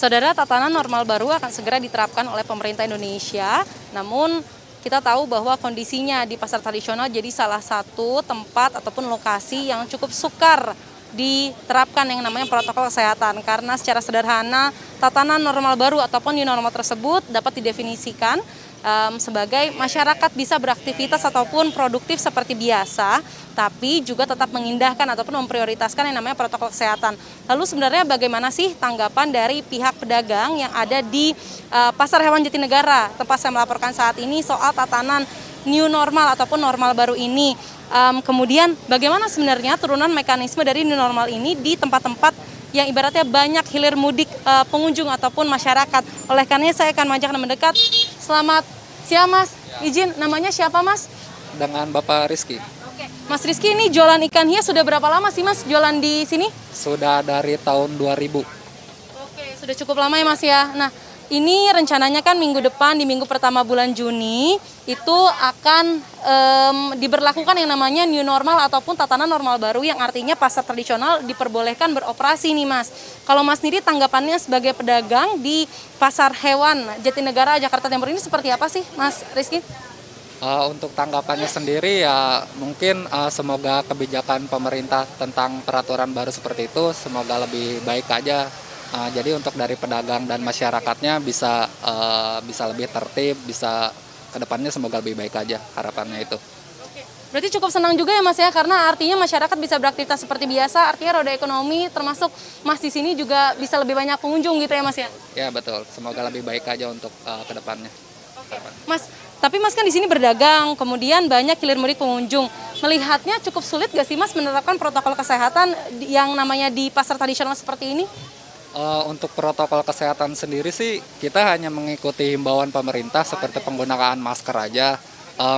Saudara, tatanan normal baru akan segera diterapkan oleh pemerintah Indonesia. Namun kita tahu bahwa kondisinya di pasar tradisional jadi salah satu tempat ataupun lokasi yang cukup sukar diterapkan yang namanya protokol kesehatan. Karena secara sederhana tatanan normal baru ataupun new normal tersebut dapat didefinisikan sebagai masyarakat bisa beraktivitas ataupun produktif seperti biasa, tapi juga tetap mengindahkan ataupun memprioritaskan yang namanya protokol kesehatan. Lalu sebenarnya bagaimana sih tanggapan dari pihak pedagang yang ada di Pasar Hewan Jatinegara, tempat saya melaporkan saat ini soal tatanan new normal ataupun normal baru ini. Kemudian bagaimana sebenarnya turunan mekanisme dari new normal ini di tempat-tempat yang ibaratnya banyak hilir mudik pengunjung ataupun masyarakat. Oleh karenanya saya akan mengajak mendekat. Selamat siang Mas, izin namanya siapa Mas? Dengan Bapak Rizky. Oke. Mas Rizky, ini jualan ikan hias sudah berapa lama sih Mas jualan di sini? Sudah dari tahun 2000. Oke, sudah cukup lama ya Mas ya. Nah, ini rencananya kan minggu depan di minggu pertama bulan Juni itu akan diberlakukan yang namanya new normal ataupun tatanan normal baru yang artinya pasar tradisional diperbolehkan beroperasi nih Mas. Kalau Mas sendiri tanggapannya sebagai pedagang di Pasar Hewan Jatinegara Jakarta Timur ini seperti apa sih Mas Rizky? Untuk tanggapannya sendiri ya mungkin semoga kebijakan pemerintah tentang peraturan baru seperti itu semoga lebih baik aja. Jadi untuk dari pedagang dan masyarakatnya bisa lebih tertib, bisa kedepannya semoga lebih baik aja harapannya itu. Oke. Berarti cukup senang juga ya Mas ya, karena artinya masyarakat bisa beraktivitas seperti biasa, artinya roda ekonomi termasuk Mas di sini juga bisa lebih banyak pengunjung gitu ya Mas ya? Ya betul, semoga lebih baik aja untuk kedepannya. Oke. Mas, tapi Mas kan di sini berdagang, kemudian banyak hilir mudik pengunjung. Melihatnya cukup sulit gak sih Mas menerapkan protokol kesehatan yang namanya di pasar tradisional seperti ini? Untuk protokol kesehatan sendiri sih kita hanya mengikuti himbauan pemerintah seperti penggunaan masker aja.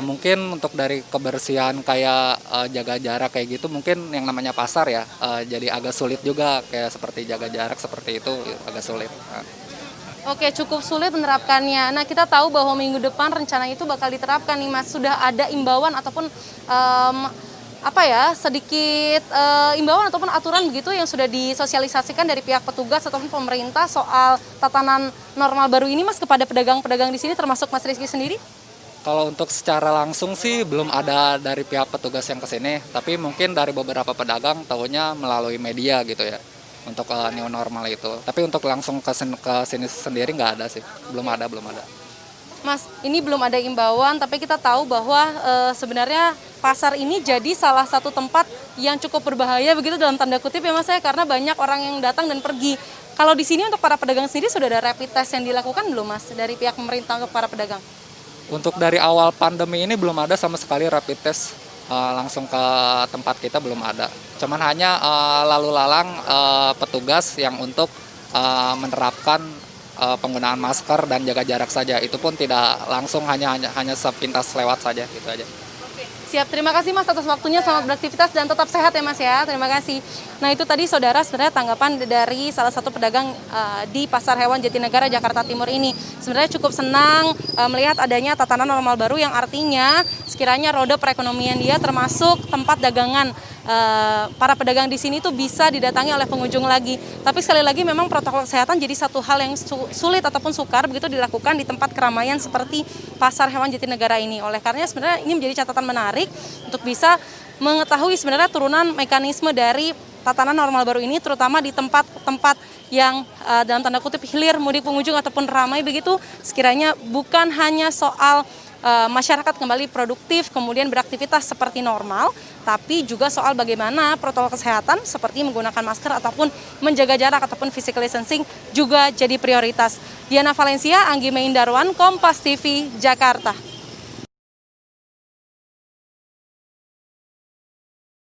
Mungkin untuk dari kebersihan kayak jaga jarak kayak gitu mungkin yang namanya pasar ya jadi agak sulit juga kayak seperti jaga jarak seperti itu agak sulit. Oke, cukup sulit menerapkannya. Nah, kita tahu bahwa minggu depan rencana itu bakal diterapkan nih Mas. Sudah ada imbauan ataupun sedikit imbauan ataupun aturan begitu yang sudah disosialisasikan dari pihak petugas ataupun pemerintah soal tatanan normal baru ini Mas kepada pedagang-pedagang di sini termasuk Mas Rizky sendiri? Kalau untuk secara langsung sih belum ada dari pihak petugas yang kesini, tapi mungkin dari beberapa pedagang tahunya melalui media gitu ya untuk new normal itu. Tapi untuk langsung ke sini sendiri nggak ada sih, belum ada. Mas, ini belum ada imbauan, tapi kita tahu bahwa sebenarnya pasar ini jadi salah satu tempat yang cukup berbahaya begitu dalam tanda kutip ya Mas ya, karena banyak orang yang datang dan pergi. Kalau di sini untuk para pedagang sendiri sudah ada rapid test yang dilakukan belum Mas dari pihak pemerintah untuk para pedagang? Untuk dari awal pandemi ini belum ada sama sekali rapid test langsung ke tempat kita belum ada. Cuman hanya lalu lalang petugas yang untuk menerapkan penggunaan masker dan jaga jarak saja. Itu pun tidak langsung hanya sepintas lewat saja gitu aja. Siap, terima kasih Mas atas waktunya, selamat beraktivitas dan tetap sehat ya Mas ya, terima kasih. Nah itu tadi saudara sebenarnya tanggapan dari salah satu pedagang di Pasar Hewan Jatinegara Jakarta Timur ini. Sebenarnya cukup senang melihat adanya tatanan normal baru yang artinya sekiranya roda perekonomian dia termasuk tempat dagangan para pedagang di sini tuh bisa didatangi oleh pengunjung lagi. Tapi sekali lagi memang protokol kesehatan jadi satu hal yang sulit ataupun sukar begitu dilakukan di tempat keramaian seperti Pasar Hewan Jatinegara ini. Oleh karenanya sebenarnya ini menjadi catatan menarik untuk bisa mengetahui sebenarnya turunan mekanisme dari tatanan normal baru ini terutama di tempat-tempat yang dalam tanda kutip hilir mudik pengunjung ataupun ramai begitu, sekiranya bukan hanya soal masyarakat kembali produktif kemudian beraktivitas seperti normal, tapi juga soal bagaimana protokol kesehatan seperti menggunakan masker ataupun menjaga jarak ataupun physical distancing juga jadi prioritas. Diana Valencia, Anggi Meindarwan, Kompas TV, Jakarta.